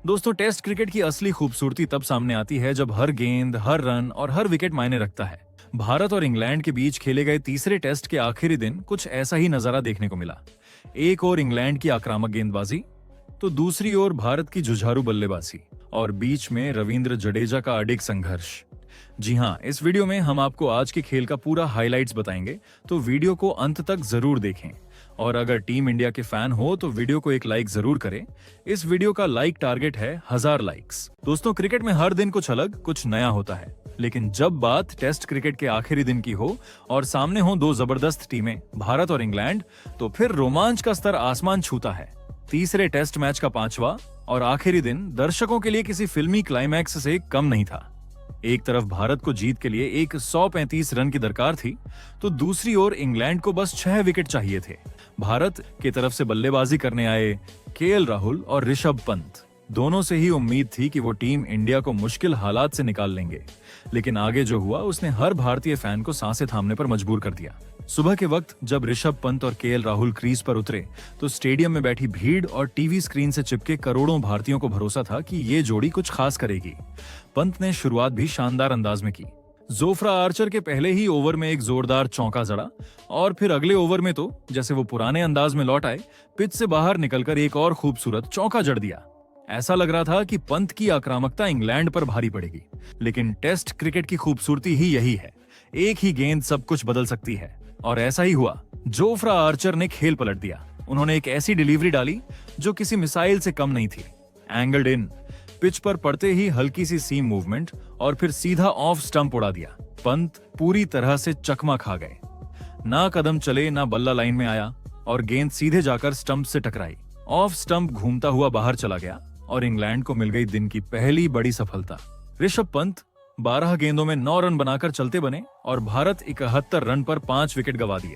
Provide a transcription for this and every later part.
दोस्तों, test cricket की असली खूबसूरती तब सामने आती है जब हर गेंद, हर रन और हर विकेट मायने रखता है। भारत और इंग्लैंड के बीच खेले गए तीसरे टेस्ट के आखिरी दिन कुछ ऐसा ही नजारा देखने को मिला। एक ओर इंग्लैंड की आक्रामक गेंदबाजी, तो दूसरी ओर भारत की जुझारू बल्लेबाजी और बीच में रविंद्र जडेजा का अडिग संघर्ष। जी हाँ, इस वीडियो में हम आपको आज के खेल का पूरा हाइलाइट्स बताएंगे, तो वीडियो को अंत तक जरूर देखें। और अगर टीम इंडिया के फैन हो तो वीडियो को एक लाइक जरूर करें। इस वीडियो का लाइक टारगेट है 1000 लाइक्स। दोस्तों, क्रिकेट में हर दिन कुछ अलग, कुछ नया होता है, लेकिन जब बात टेस्ट क्रिकेट के आखिरी दिन की हो और सामने हो दो जबरदस्त टीमें, भारत और इंग्लैंड, तो फिर रोमांच का स्तर आसमान छूता है। तीसरे टेस्ट मैच का 5वां और आखिरी दिन दर्शकों के लिए किसी फिल्मी क्लाइमैक्स से कम नहीं था। एक तरफ भारत को जीत के लिए एक 135 रन की दरकार थी, तो दूसरी ओर इंग्लैंड को बस 6 विकेट चाहिए थे। भारत की तरफ से बल्लेबाजी करने आए केएल राहुल और ऋषभ पंत, दोनों से ही उम्मीद थी कि वो टीम इंडिया को मुश्किल हालात से निकाल लेंगे, लेकिन आगे जो हुआ उसने हर भारतीय फैन को सांसें थामने पर मजबूर कर दिया। सुबह के वक्त जब ऋषभ पंत और केएल राहुल क्रीज पर उतरे तो स्टेडियम में बैठी भीड़ और टीवी स्क्रीन से चिपके करोड़ों भारतीयों को भरोसा था कि ये जोड़ी कुछ खास करेगी। पंत ने शुरुआत भी शानदार अंदाज में की। जोफ्रा आर्चर के पहले ही ओवर में एक जोरदार चौका जड़ा और फिर अगले ओवर में तो जैसे वो पुराने अंदाज में लौट आए, पिच से बाहर निकलकर एक और खूबसूरत चौका जड़ दिया। ऐसा लग रहा था कि पंत की आक्रामकता इंग्लैंड पर भारी पड़ेगी, लेकिन टेस्ट क्रिकेट की खूबसूरती ही यही है, एक ही गेंद सब कुछ बदल सकती है। और ऐसा ही हुआ। जोफ्रा आर्चर ने खेल पलट दिया। उन्होंने एक ऐसी डिलीवरी डाली जो किसी मिसाइल से कम नहीं थी। एंगल्ड इन, पिच पर पड़ते ही हल्की सी सीम मूवमेंट और फिर सीधा ऑफ स्टंप उड़ा दिया। पंत पूरी तरह से चकमा खा गए। ना कदम चले ना बल्ला लाइन में आया और गेंद सीधे जाकर स्टंप से टकराई। ऑफ स्टंप घूमता हुआ बाहर चला गया और इंग्लैंड को मिल गई दिन की पहली बड़ी सफलता। ऋषभ पंत 12 गेंदों में 9 रन बनाकर चलते बने और भारत 71 रन पर 5 विकेट गंवा दिए।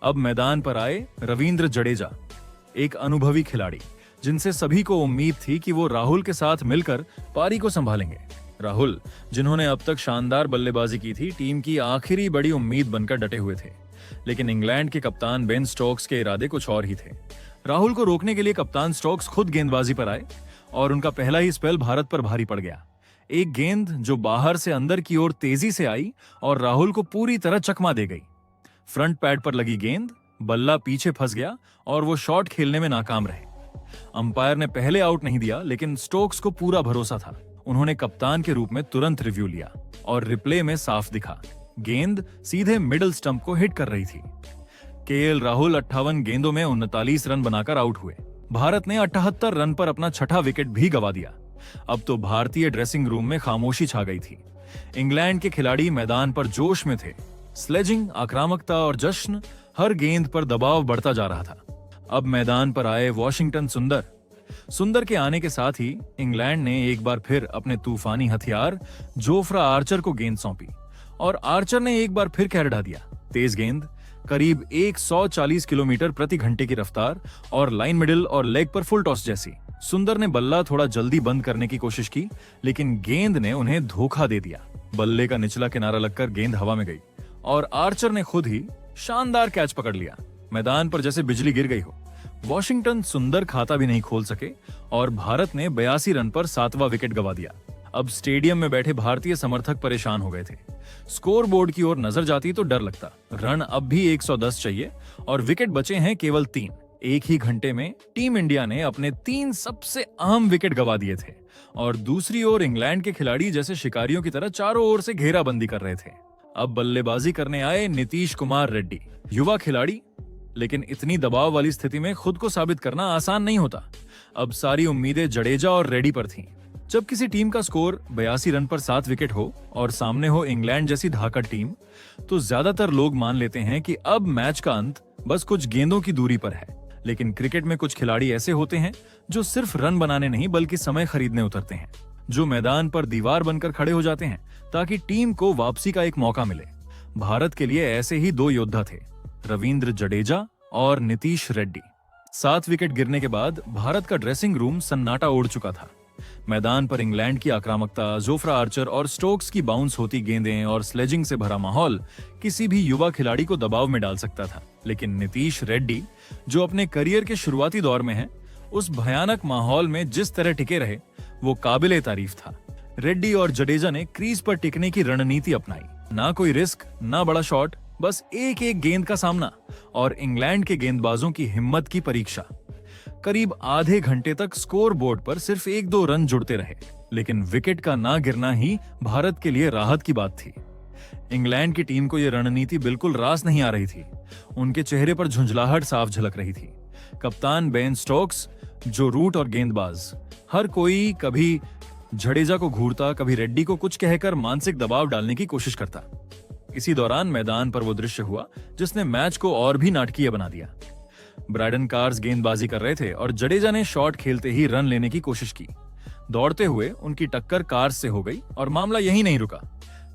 अब मैदान पर आए रविंद्र जडेजा, एक अनुभवी खिलाड़ी जिनसे सभी को उम्मीद थी कि वो राहुल के साथ मिलकर पारी को संभालेंगे। राहुल, जिन्होंने अब तक शानदार बल्लेबाजी की थी, टीम की आखिरी बड़ी उम्मीद बनकर डटे हुए थे, लेकिन इंग्लैंड के कप्तान बेन स्टोक्स के इरादे कुछ और ही थे। राहुल को रोकने के लिए कप्तान स्टोक्स खुद गेंदबाजी पर आए और उनका पहला ही स्पेल भारत पर भारी पड़ गया। एक गेंद जो बाहर से अंदर की ओर तेजी से आई और राहुल को पूरी तरह चकमा दे गई। फ्रंट पैड पर लगी गेंद, बल्ला पीछे फंस गया और वो शॉट खेलने में नाकाम रहे। अंपायर ने पहले आउट नहीं दिया, लेकिन स्टोक्स को पूरा भरोसा था। उन्होंने कप्तान के रूप में तुरंत रिव्यू लिया और रिप्ले में साफ दिखा, गेंद सीधे मिडिल स्टंप को हिट कर रही थी। केएल राहुल 58 गेंदों में 39 रन बनाकर आउट हुए। भारत ने 78 रन पर अपना छठा विकेट भी गंवा दिया। अब तो भारतीय ड्रेसिंग रूम में खामोशी छा गई थी। इंग्लैंड के खिलाड़ी मैदान पर जोश में थे। स्लेजिंग, आक्रामकता और जश्न, हर गेंद पर दबाव बढ़ता जा रहा था। अब मैदान पर आए वॉशिंगटन सुंदर के आने के साथ ही इंग्लैंड ने एक बार फिर अपने तूफानी हथियार जोफ्रा आर्चर को गेंद सौंपी और आर्चर ने एक बार फिर कहर ढा दिया। तेज गेंद, करीब 140 किलोमीटर प्रति घंटे की रफ्तार और लाइन मिडिल और लेग पर फुल टॉस जैसी। सुंदर ने बल्ला थोड़ा जल्दी बंद करने की कोशिश की, लेकिन गेंद ने उन्हें धोखा दे दिया। बल्ले का निचला किनारा लगकर गेंद हवा में गई और आर्चर ने खुद ही शानदार कैच पकड़ लिया। मैदान पर जैसे बिजली गिर गई हो। वॉशिंगटन सुंदर खाता भी नहीं खोल सके और भारत ने 82 रन पर 7वां विकेट गंवा दिया। अब स्टेडियम में बैठे भारतीय समर्थक परेशान हो गए थे। स्कोर बोर्ड की ओर नजर जाती तो डर लगता। रन अब भी 110 चाहिए और विकेट बचे हैं केवल 3। एक ही घंटे में टीम इंडिया ने अपने 3 सबसे अहम विकेट गंवा दिए थे और दूसरी ओर इंग्लैंड के खिलाड़ी जैसे शिकारियों की तरह चारों ओर से घेराबंदी कर रहे थे। अब बल्लेबाजी करने आए नीतीश कुमार रेड्डी, युवा खिलाड़ी, लेकिन इतनी दबाव वाली स्थिति में खुद को साबित करना आसान नहीं होता। अब सारी उम्मीदें जडेजा और रेड्डी पर थीं। जब किसी टीम का स्कोर 82 रन पर 7 विकेट हो और सामने हो इंग्लैंड जैसी धाकड़ टीम, तो ज्यादातर लोग मान लेते हैं कि अब मैच का अंत बस कुछ गेंदों की दूरी पर है। लेकिन क्रिकेट में कुछ खिलाड़ी ऐसे होते हैं जो सिर्फ रन बनाने नहीं बल्कि समय खरीदने उतरते हैं, जो मैदान पर दीवार बनकर खड़े हो जाते हैं ताकि टीम को वापसी का एक मौका मिले। भारत के लिए ऐसे ही 2 योद्धा थे, रविंद्र जडेजा और नीतीश रेड्डी। 7 विकेट गिरने के बाद भारत का ड्रेसिंग रूम सन्नाटा ओढ़ चुका था। मैदान पर इंग्लैंड की आक्रामकता, जोफ्रा आर्चर और स्टोक्स की बाउंस होती गेंदें और स्लेजिंग से भरा माहौल किसी भी युवा खिलाड़ी को दबाव में डाल सकता था। लेकिन नीतीश रेड्डी, जो अपने करियर के शुरुआती दौर में हैं, उस भयानक माहौल में जिस तरह टिके रहे, वो काबिले तारीफ था। रेड्डी और जडेजा ने क्रीज पर टिकने की रणनीति अपनाई। ना कोई रिस्क, ना बड़ा शॉट, बस एक एक गेंद का सामना और इंग्लैंड के गेंदबाजों की हिम्मत की परीक्षा। करीब आधे घंटे तक स्कोर बोर्ड पर सिर्फ 1-2 रन जुड़ते रहे, लेकिन विकेट का ना गिरना ही भारत के लिए राहत की बात थी। इंग्लैंड की टीम को यह रणनीति बिल्कुल रास नहीं आ रही थी। उनके चेहरे पर झुंझलाहट साफ झलक रही थी। कप्तान बेन स्टोक्स, जो रूट और गेंदबाज, हर कोई कभी जडेजा को घूरता, कभी रेड्डी को कुछ कहकर मानसिक दबाव डालने की कोशिश करता। इसी दौरान मैदान पर वो दृश्य हुआ जिसने मैच को और भी नाटकीय बना दिया। ब्रायडन कार्स गेंदबाजी कर रहे थे और जडेजा ने शॉट खेलते ही रन लेने की कोशिश की। दौड़ते हुए उनकी टक्कर कार्स से हो गई और मामला यहीं नहीं रुका।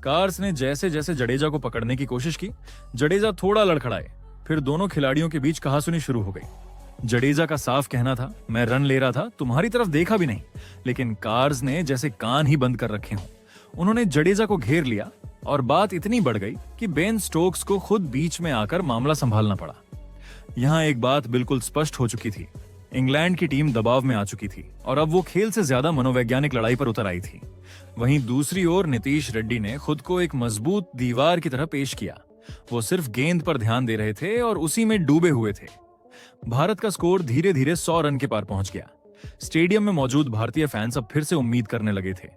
कार्स ने जैसे जैसे जडेजा को पकड़ने की कोशिश की, जडेजा थोड़ा लड़खड़ाए। फिर दोनों खिलाड़ियों के बीच कहासुनी शुरू हो गई। जडेजा का साफ कहना था, मैं रन ले रहा था, तुम्हारी तरफ देखा भी नहीं। लेकिन कार्स ने जैसे कान ही बंद कर रखे हों। उन्होंने जडेजा को घेर लिया और बात इतनी बढ़ गई कि बेन स्टोक्स को खुद बीच में आकर मामला संभालना पड़ा। यहां एक बात बिल्कुल स्पष्ट हो चुकी थी। इंग्लैंड की टीम दबाव में आ चुकी थी और अब वो खेल से ज्यादा मनोवैज्ञानिक लड़ाई पर उतर आई थी। वहीं दूसरी ओर नीतीश रेड्डी ने खुद को एक मजबूत दीवार की तरह पेश किया। वो सिर्फ गेंद पर ध्यान दे रहे थे और उसी में डूबे हुए थे। भारत का स्कोर धीरे धीरे 100 रन के पार पहुंच गया। स्टेडियम में मौजूद भारतीय फैंस अब फिर से उम्मीद करने लगे थे।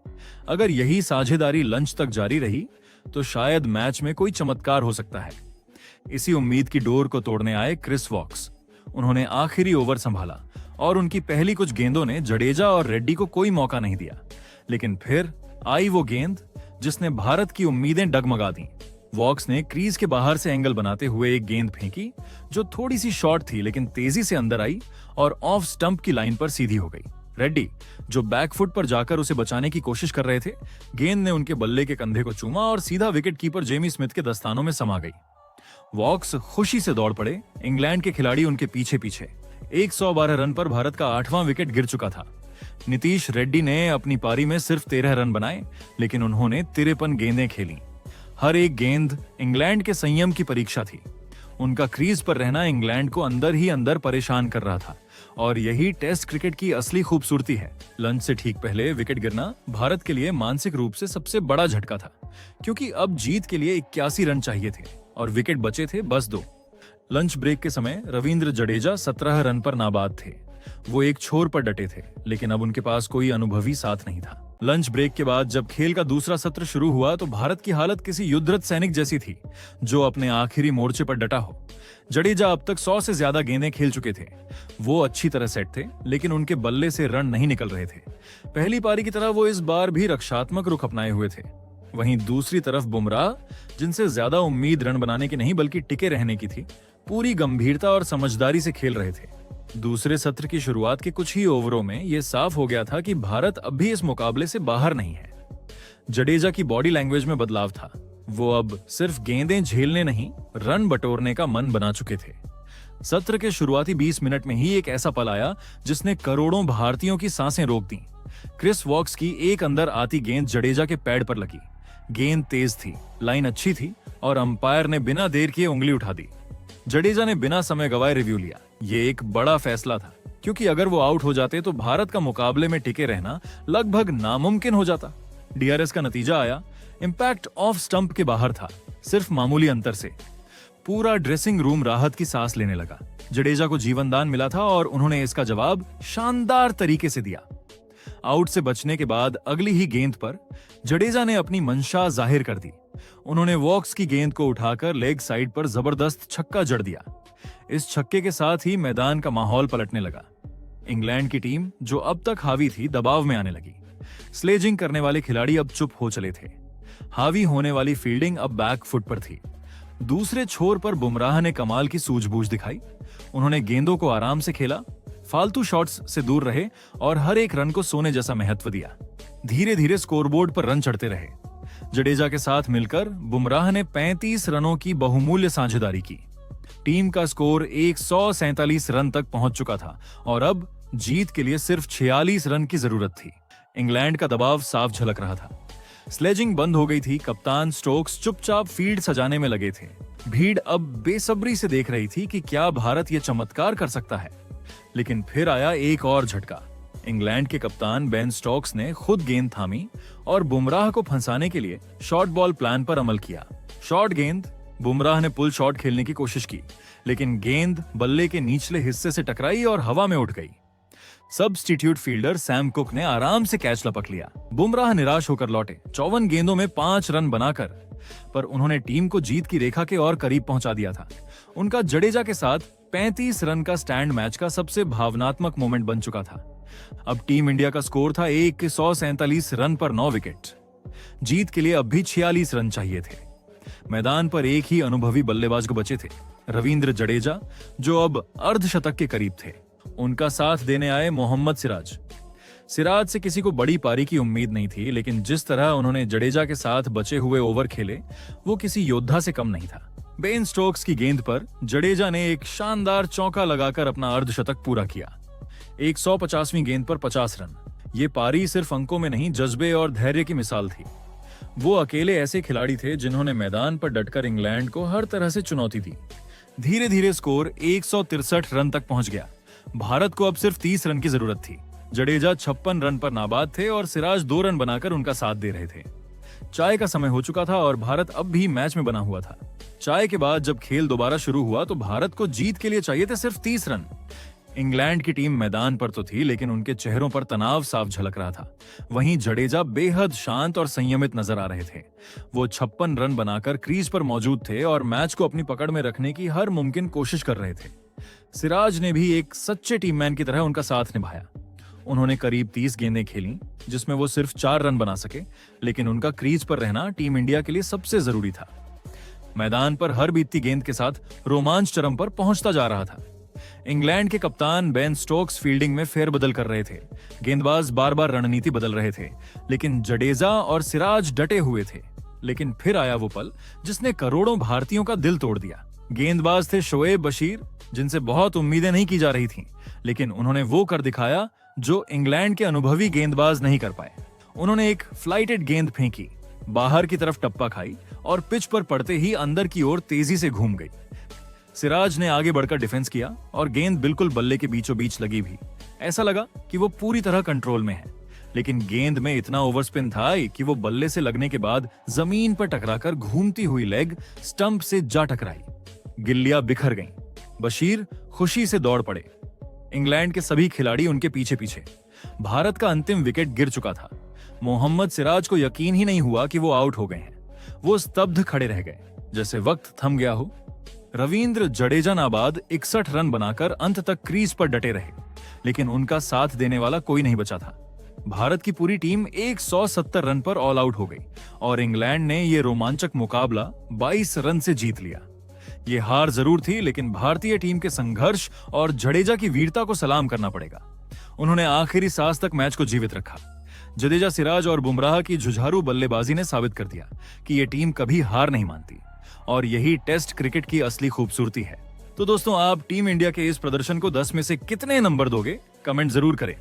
अगर यही साझेदारी लंच तक जारी रही तो शायद मैच में कोई चमत्कार हो सकता है। इसी उम्मीद की डोर को तोड़ने आए क्रिस वॉक्स। उन्होंने आखिरी ओवर संभाला और उनकी पहली कुछ गेंदों ने जडेजा और रेड्डी को कोई मौका नहीं दिया। लेकिन फिर आई वो गेंद जिसने भारत की उम्मीदें डगमगा दी। वॉक्स ने क्रीज के बाहर से एंगल बनाते हुए एक गेंद फेंकी जो थोड़ी सी शॉर्ट थी, लेकिन तेजी से अंदर आई और ऑफ स्टंप की लाइन पर सीधी हो गई। रेड्डी, जो बैकफुट पर जाकर उसे बचाने की कोशिश कर रहे थे, गेंद ने उनके बल्ले के कंधे को चूमा और सीधा विकेट कीपर जेमी स्मिथ के दस्तानों में समा गई। वॉक्स खुशी से दौड़ पड़े। इंग्लैंड के खिलाड़ी उनके पीछे पीछे। 112 रन पर भारत का 8वां विकेट गिर चुका था। नीतीश रेड्डी ने अपनी पारी में सिर्फ 13 रन बनाए, लेकिन उन्होंने 53 गेंदें खेली। हर एक गेंद इंग्लैंड के संयम की परीक्षा थी। उनका क्रीज पर रहना इंग्लैंड को अंदर ही अंदर परेशान कर रहा था और यही टेस्ट क्रिकेट की असली खूबसूरती है। लंच से ठीक पहले विकेट गिरना भारत के लिए मानसिक रूप से सबसे बड़ा झटका था, क्योंकि अब जीत के लिए 81 रन चाहिए थे और विकेट बचे थे बस 2। लंच ब्रेक के समय रविंद्र जडेजा 17 रन पर नाबाद थे। वो एक छोर पर डटे थे, लेकिन अब उनके पास कोई अनुभवी साथ नहीं था। लंच ब्रेक के बाद जब खेल का दूसरा सत्र शुरू हुआ तो भारत की हालत किसी युद्धरत सैनिक जैसी थी जो अपने आखिरी मोर्चे पर डटा हो। जडेजा अब तक 100 से ज्यादा गेंदें खेल चुके थे। वो अच्छी तरह सेट थे, लेकिन उनके बल्ले से रन नहीं निकल रहे थे। पहली पारी की तरह वो इस बार भी रक्षात्मक रुख अपनाए हुए थे। वहीं दूसरी तरफ बुमराह, जिनसे ज्यादा उम्मीद रन बनाने की नहीं बल्कि टिके रहने की थी, पूरी गंभीरता और समझदारी से खेल रहे थे। दूसरे सत्र की शुरुआत के कुछ ही ओवरों में यह साफ हो गया था कि भारत अब भी इस मुकाबले से बाहर नहीं है। जडेजा की बॉडी लैंग्वेज में बदलाव था। वो अब सिर्फ गेंदें झेलने नहीं, रन बटोरने का मन बना चुके थे। सत्र के शुरुआती 20 मिनट में ही एक ऐसा पल आया जिसने करोड़ों भारतीयों की सांसें रोक दी। क्रिस वॉक्स की एक अंदर आती गेंद जडेजा के पैड पर लगी। गेंद तेज थी, लाइन अच्छी थी और अंपायर ने बिना देर किए उंगली उठा दी। जडेजा ने बिना समय गवाए रिव्यू लिया। ये एक बड़ा फैसला था, क्योंकि अगर वो आउट हो जाते तो भारत का मुकाबले में टिके रहना लगभग नामुमकिन हो जाता। डीआरएस का नतीजा आया। इंपैक्ट ऑफ स्टंप के बाहर था, सिर्फ मामूली अंतर से। पूरा ड्रेसिंग रूम राहत की सांस लेने लगा। जडेजा को जीवनदान मिला था और उन्होंने इसका जवाब शानदार तरीके से दिया। आउट से बचने के बाद अगली ही गेंद पर जडेजा ने अपनी मंशा जाहिर कर दी। उन्होंने वॉक्स की गेंद को उठाकर लेग साइड पर जबरदस्त छक्का जड़ दिया। इस छक्के के साथ ही मैदान का माहौल पलटने लगा। इंग्लैंड की टीम, जो अब तक हावी थी, दबाव में आने लगी। स्लेजिंग करने वाले खिलाड़ी अब चुप हो चले थे। हावी होने वाली फील्डिंग अब बैक फुट पर थी। दूसरे छोर पर बुमराह ने कमाल की सूझबूझ दिखाई। उन्होंने गेंदों को आराम से खेला, फालतू शॉट्स से दूर रहे और हर एक रन को सोने जैसा महत्व दिया। धीरे धीरे स्कोरबोर्ड पर रन चढ़ते रहे। जडेजा के साथ मिलकर बुमराह ने 35 रनों की बहुमूल्य साझेदारी की। टीम का स्कोर 147 रन तक पहुंच चुका था और अब जीत के लिए सिर्फ 46 रन की जरूरत थी। इंग्लैंड का दबाव साफ झलक रहा था। स्लेजिंग बंद हो गई थी। कप्तान स्टोक्स चुपचाप फील्ड सजाने में लगे थे। भीड़ अब बेसब्री से देख रही थी कि क्या भारत ये चमत्कार कर सकता है। लेकिन फिर आया एक और झटका। इंग्लैंड के कप्तान बेन स्टोक्स ने खुद गेंद थामी और बुमराह को फंसाने के लिए शॉर्ट बॉल प्लान पर अमल किया। शॉर्ट गेंद, बुमराह ने पुल शॉट खेलने की कोशिश की, लेकिन गेंद बल्ले के निचले हिस्से से टकराई और हवा में उठ गई। सब्स्टिट्यूट फील्डर सैम कुक ने आराम से कैच लपक लिया। बुमराह निराश होकर लौटे 54 गेंदों में 5 रन बनाकर, पर उन्होंने टीम को जीत की रेखा के और करीब पहुंचा दिया था। उनका जडेजा के साथ 35 रन का स्टैंड मैच का सबसे भावनात्मक मोमेंट बन चुका था। अब टीम इंडिया का स्कोर था 147 रन पर 9 विकेट। जीत के लिए अब भी 46 रन चाहिए थे। मैदान पर एक ही अनुभवी बल्लेबाज को बचे थे, रविंद्र जडेजा, जो अब अर्धशतक के करीब थे। उनका साथ देने आए मोहम्मद सिराज। सिराज से किसी को बड़ी पारी की उम्मीद नहीं थी, लेकिन जिस तरह उन्होंने जडेजा के साथ बचे हुए ओवर खेले, वो किसी योद्धा से कम नहीं था। बेन स्टोक्स की गेंद पर जडेजा ने एक शानदार चौका लगाकर अपना अर्धशतक पूरा किया। 150वीं गेंद पर 50 रन। ये पारी सिर्फ अंकों में नहीं, जज्बे और धैर्य की मिसाल थी। वो अकेले ऐसे खिलाड़ी थे जिन्होंने मैदान पर डटकर इंग्लैंड को हर तरह से चुनौती दी। धीरे धीरे स्कोर 163 रन तक पहुंच गया। भारत को अब सिर्फ 30 रन की जरूरत थी। जडेजा 56 रन पर नाबाद थे और सिराज 2 रन बनाकर उनका साथ दे रहे थे। चाय का समय हो चुका था और भारत अब भी मैच में बना हुआ था। चाय के बाद जब खेल दोबारा शुरू हुआ तो भारत को जीत के लिए चाहिए थे सिर्फ 30 रन। इंग्लैंड की टीम मैदान पर तो थी, लेकिन उनके चेहरों पर तनाव साफ झलक रहा था। वहीं जडेजा बेहद शांत और संयमित नजर आ रहे थे। वो 56 रन बनाकर क्रीज पर मौजूद थे और मैच को अपनी पकड़ में रखने की हर मुमकिन कोशिश कर रहे थे। सिराज ने भी एक सच्चे टीममैन की तरह उनका साथ निभाया। उन्होंने करीब 30 गेंदें खेली, जिसमें वो सिर्फ 4 रन बना सके, लेकिन उनका क्रीज पर रहना टीम इंडिया के लिए सबसे जरूरी था। मैदान पर हर बीतती गेंद के साथ रोमांच चरम पर पहुंचता जा रहा था। इंग्लैंड के कप्तान बेन स्टोक्स फील्डिंग में फेरबदल कर रहे थे। गेंदबाज बार बार रणनीति बदल रहे थे, लेकिन जडेजा और सिराज डटे हुए थे। लेकिन फिर आया वो पल जिसने करोड़ों भारतीयों का दिल तोड़ दिया। गेंदबाज थे शोएब बशीर, जिनसे बहुत उम्मीदें नहीं की जा रही थीं, लेकिन उन्होंने वो कर दिखाया जो इंग्लैंड के अनुभवी गेंदबाज नहीं कर पाए। उन्होंने एक फ्लाइटेड गेंद फेंकी, बाहर की तरफ टप्पा खाई और पिच पर पड़ते ही अंदर की ओर तेजी से घूम गई। सिराज ने आगे बढ़कर डिफेंस किया और गेंद बिल्कुल बल्ले के बीचों बीच लगी भी। ऐसा लगा कि वो पूरी तरह कंट्रोल में है, लेकिन गेंद में इतना ओवरस्पिन था कि वो बल्ले से लगने के बाद जमीन पर टकराकर घूमती हुई लेग स्टंप से जा टकराई। गिल्लियां बिखर गईं। बशीर खुशी से दौड़ पड़े। इंग्लैंड के सभी खिलाड़ी उनके पीछे पीछे। भारत का अंतिम विकेट गिर चुका था। मोहम्मद सिराज को यकीन ही नहीं हुआ कि वो आउट हो गए हैं। वो स्तब्ध खड़े रह गए, जैसे वक्त थम गया हो। रविंद्र जडेजा नाबाद 61 रन बनाकर अंत तक क्रीज पर डटे रहे, लेकिन उनका साथ देने वाला कोई नहीं बचा था। भारत की पूरी टीम 170 रन पर ऑल आउट हो गई और इंग्लैंड ने यह रोमांचक मुकाबला 22 रन से जीत लिया। ये हार जरूर थी, लेकिन भारतीय टीम के संघर्ष और जडेजा की वीरता को सलाम करना पड़ेगा। उन्होंने आखिरी सांस तक मैच को जीवित रखा। जडेजा, सिराज और बुमराह की जुझारू बल्लेबाजी ने साबित कर दिया कि ये टीम कभी हार नहीं मानती, और यही टेस्ट क्रिकेट की असली खूबसूरती है। तो दोस्तों, आप टीम इंडिया के इस प्रदर्शन को 10 में से कितने नंबर दोगे? कमेंट जरूर करें।